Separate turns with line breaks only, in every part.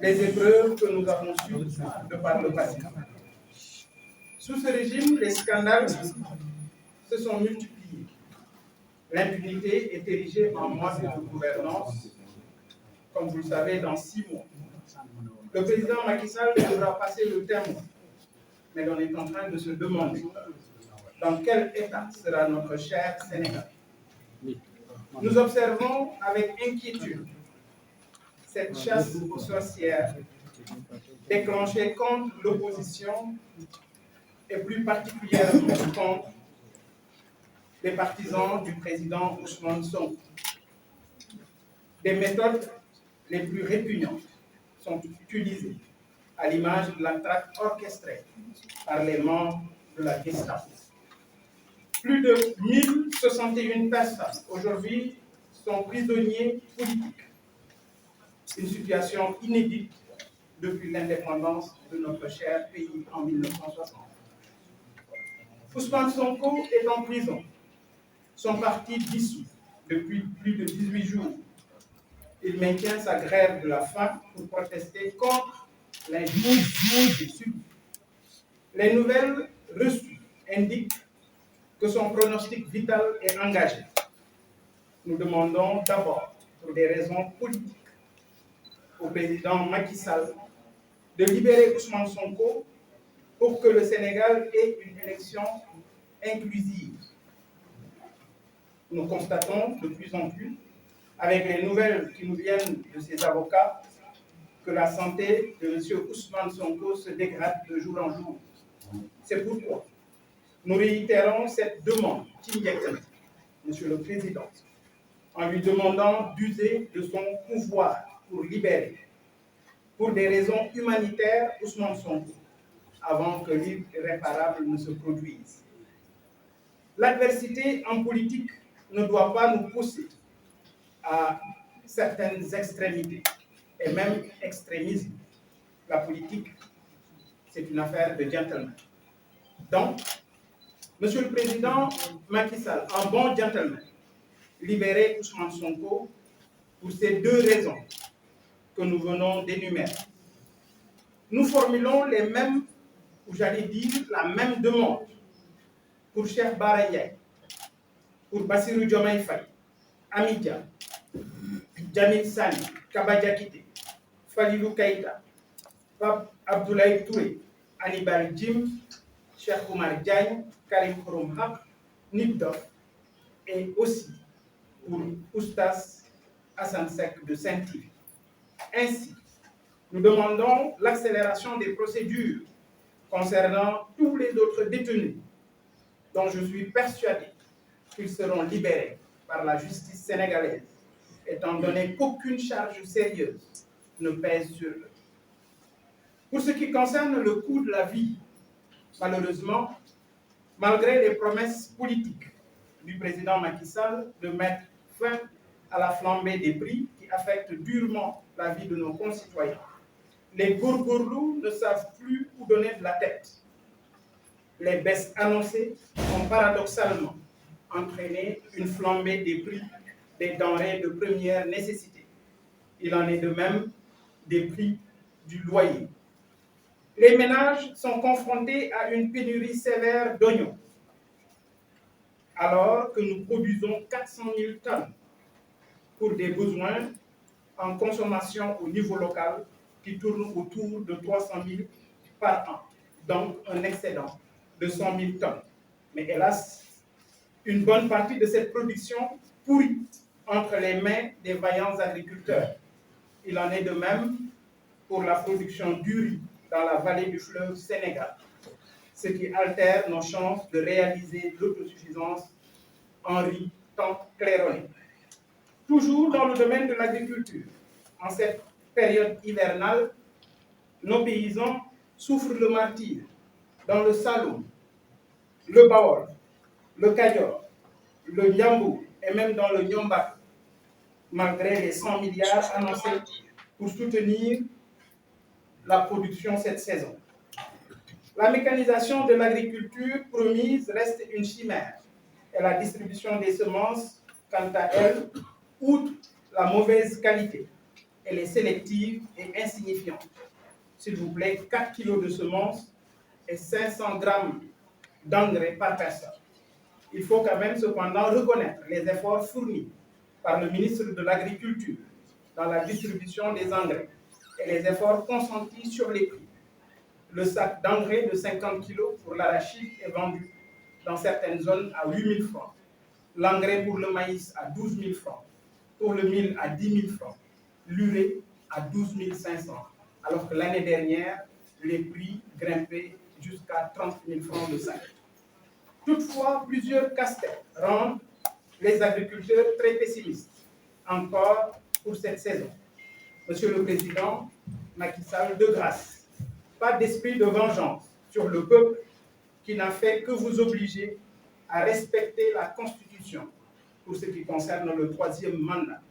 les épreuves que nous avons sues de par le passé. Sous ce régime, les scandales se sont multipliés. L'impunité est érigée en modèle de gouvernance, comme vous le savez, dans 6 mois. Le président Macky Sall devra passer le témoin, mais on est en train de se demander dans quel état sera notre cher Sénégal. Nous observons avec inquiétude cette chasse aux sorcières déclenchée contre l'opposition et plus particulièrement contre les partisans du président Ousmane Sonko. Des méthodes les plus répugnantes sont utilisées, à l'image de la traque orchestrée par les membres de la Gestapo. Plus de 1061 personnes aujourd'hui sont prisonniers politiques. Une situation inédite depuis l'indépendance de notre cher pays en 1960. Ousmane Sonko est en prison. Son parti dissous depuis plus de 18 jours. Il maintient sa grève de la faim pour protester contre l'injustice qu'il subit. Les nouvelles reçues indiquent que son pronostic vital est engagé. Nous demandons d'abord, pour des raisons politiques, au président Macky Sall de libérer Ousmane Sonko pour que le Sénégal ait une élection inclusive. Nous constatons de plus en plus, avec les nouvelles qui nous viennent de ses avocats, que la santé de M. Ousmane Sonko se dégrade de jour en jour. C'est pourquoi nous réitérons cette demande immédiate, Monsieur le Président, en lui demandant d'user de son pouvoir pour libérer, pour des raisons humanitaires, Ousmane Sonko, avant que l'irréparable ne se produise. L'adversité en politique ne doit pas nous pousser à certaines extrémités, et même extrémisme. La politique, c'est une affaire de gentleman. Donc, Monsieur le Président Macky Sall, un bon gentleman, libérer Ousmane Sonko pour ces 2 raisons que nous venons d'énumérer. Nous formulons les mêmes, ou j'allais dire la même demande pour Cheikh Bara Ndiaye, pour Bassirou Diomaye Faye, Amidia, Jamil Sani, Kaba Diakité, Falilou Keïta, Pape Abdoulaye Touré, Hannibal Djim, Cheikh Oumar Diagne, Karim Xurum Xaq, Nibdof, et aussi pour Oustas Assane Seck de Saint-Yves. Ainsi, nous demandons l'accélération des procédures concernant tous les autres détenus dont je suis persuadé qu'ils seront libérés par la justice sénégalaise, étant donné qu'aucune charge sérieuse ne pèse sur eux. Pour ce qui concerne le coût de la vie, malheureusement, malgré les promesses politiques du président Macky Sall de mettre fin à la flambée des prix qui affecte durement la vie de nos concitoyens, les góorgóorlu ne savent plus où donner de la tête. Les baisses annoncées ont paradoxalement entraîné une flambée des prix des denrées de première nécessité. Il en est de même des prix du loyer. Les ménages sont confrontés à une pénurie sévère d'oignons, alors que nous produisons 400 000 tonnes pour des besoins en consommation au niveau local qui tournent autour de 300 000 par an, donc un excédent de 100 000 tonnes. Mais hélas, une bonne partie de cette production pourrit entre les mains des vaillants agriculteurs. Il en est de même pour la production du riz dans la vallée du fleuve Sénégal, ce qui altère nos chances de réaliser l'autosuffisance en riz tant claironné. Toujours dans le domaine de l'agriculture, en cette période hivernale, nos paysans souffrent le martyre dans le Saloum, le Bawol, le Kayor, le Niambou et même dans le Niomba, malgré les 100 milliards annoncés pour soutenir la production cette saison. La mécanisation de l'agriculture promise reste une chimère et la distribution des semences, quant à elle, outre la mauvaise qualité, Elle est sélective et insignifiante. S'il vous plaît, 4 kilos de semences et 500 grammes d'engrais par personne. Il faut quand même cependant reconnaître les efforts fournis par le ministre de l'Agriculture dans la distribution des engrais et les efforts consentis sur les prix. Le sac d'engrais de 50 kg pour l'arachide est vendu dans certaines zones à 8 000 francs. L'engrais pour le maïs à 12 000 francs. Pour le mil à 10 000 francs. L'urée à 12 500. Alors que l'année dernière, les prix grimpaient jusqu'à 30 000 francs le sac. Toutefois, plusieurs casse-têtes rendent les agriculteurs très pessimistes, encore pour cette saison. Monsieur le Président Macky Sall, de grâce, pas d'esprit de vengeance sur le peuple qui n'a fait que vous obliger à respecter la Constitution pour ce qui concerne le 3e mandat.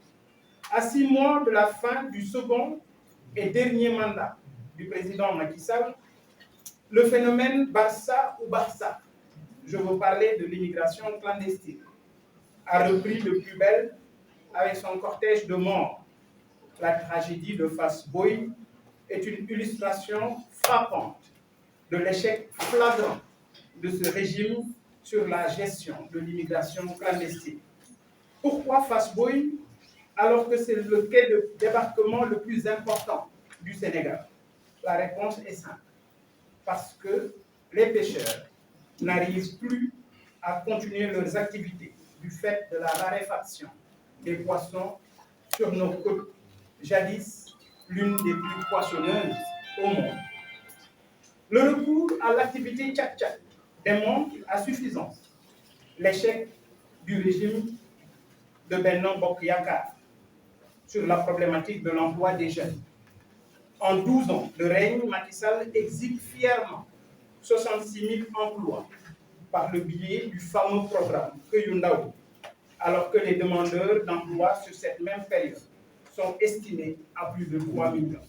À 6 mois de la fin du second et dernier mandat du président Macky Sall, le phénomène Barça ou Barça, je veux parler de l'immigration clandestine, a repris de plus belle avec son cortège de morts. La tragédie de Fass Boye est une illustration frappante de l'échec flagrant de ce régime sur la gestion de l'immigration clandestine. Pourquoi Fass Boye alors que c'est le quai de débarquement le plus important du Sénégal? La réponse est simple. Parce que les pêcheurs n'arrivent plus à continuer leurs activités du fait de la raréfaction des poissons sur nos côtes, jadis l'une des plus poissonneuses au monde. Le recours à l'activité tchak-tchak démontre à suffisance l'échec du régime de Benno Bokk Yakaar sur la problématique de l'emploi des jeunes. En 12 ans de règne, Macky Sall exhibe fièrement 66 000 emplois par le biais du fameux programme Xëyu Ndaw, alors que les demandeurs d'emploi sur cette même période sont estimés à plus de 3 millions.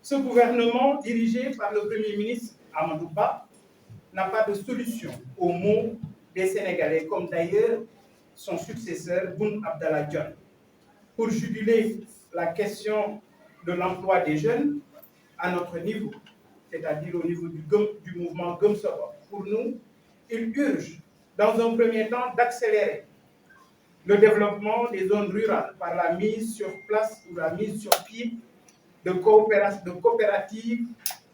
Ce gouvernement, dirigé par le Premier ministre Amadou Ba, n'a pas de solution aux maux des Sénégalais, comme d'ailleurs son successeur Boun Abdallah Dionne. Pour juguler la question de l'emploi des jeunes à notre niveau, c'est-à-dire au niveau du mouvement Gëm Sa Bopp, pour nous, il urge, dans un premier temps, d'accélérer le développement des zones rurales par la mise sur place ou la mise sur pied de coopératives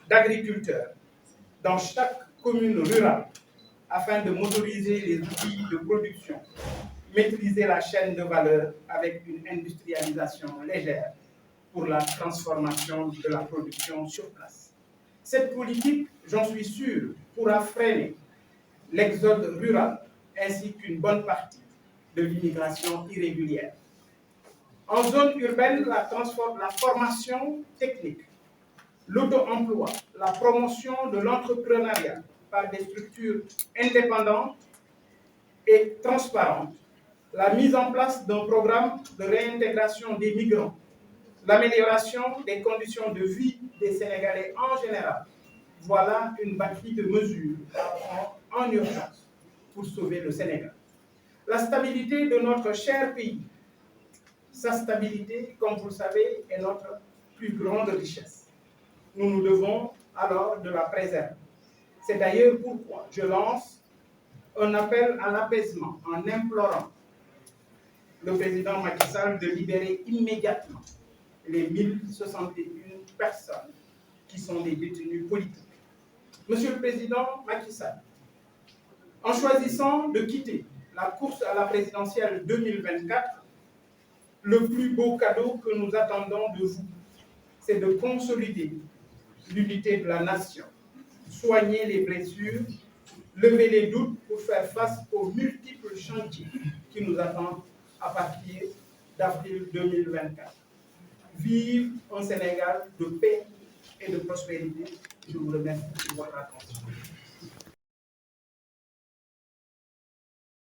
d'agriculteurs dans chaque commune rurale afin de motoriser les outils de production, maîtriser la chaîne de valeur avec une industrialisation légère pour la transformation de la production sur place. Cette politique, j'en suis sûr, pourra freiner l'exode rural ainsi qu'une bonne partie de l'immigration irrégulière. En zone urbaine, la formation technique, l'auto-emploi, la promotion de l'entrepreneuriat par des structures indépendantes et transparentes, la mise en place d'un programme de réintégration des migrants, l'amélioration des conditions de vie des Sénégalais en général. Voilà une batterie de mesures à prendre en urgence pour sauver le Sénégal. La stabilité de notre cher pays, sa stabilité, comme vous le savez, est notre plus grande richesse. Nous nous devons alors de la préserver. C'est d'ailleurs pourquoi je lance un appel à l'apaisement en implorant le président Macky Sall de libérer immédiatement les 1061 personnes qui sont des détenus politiques. Monsieur le président Macky Sall, en choisissant de quitter la course à la présidentielle 2024, le plus beau cadeau que nous attendons de vous, c'est de consolider l'unité de la nation, soigner les blessures, lever les doutes pour faire face aux multiples chantiers qui nous attendent à partir d'avril 2024. Vive un Sénégal de paix et de prospérité. Je vous remercie pour votre attention.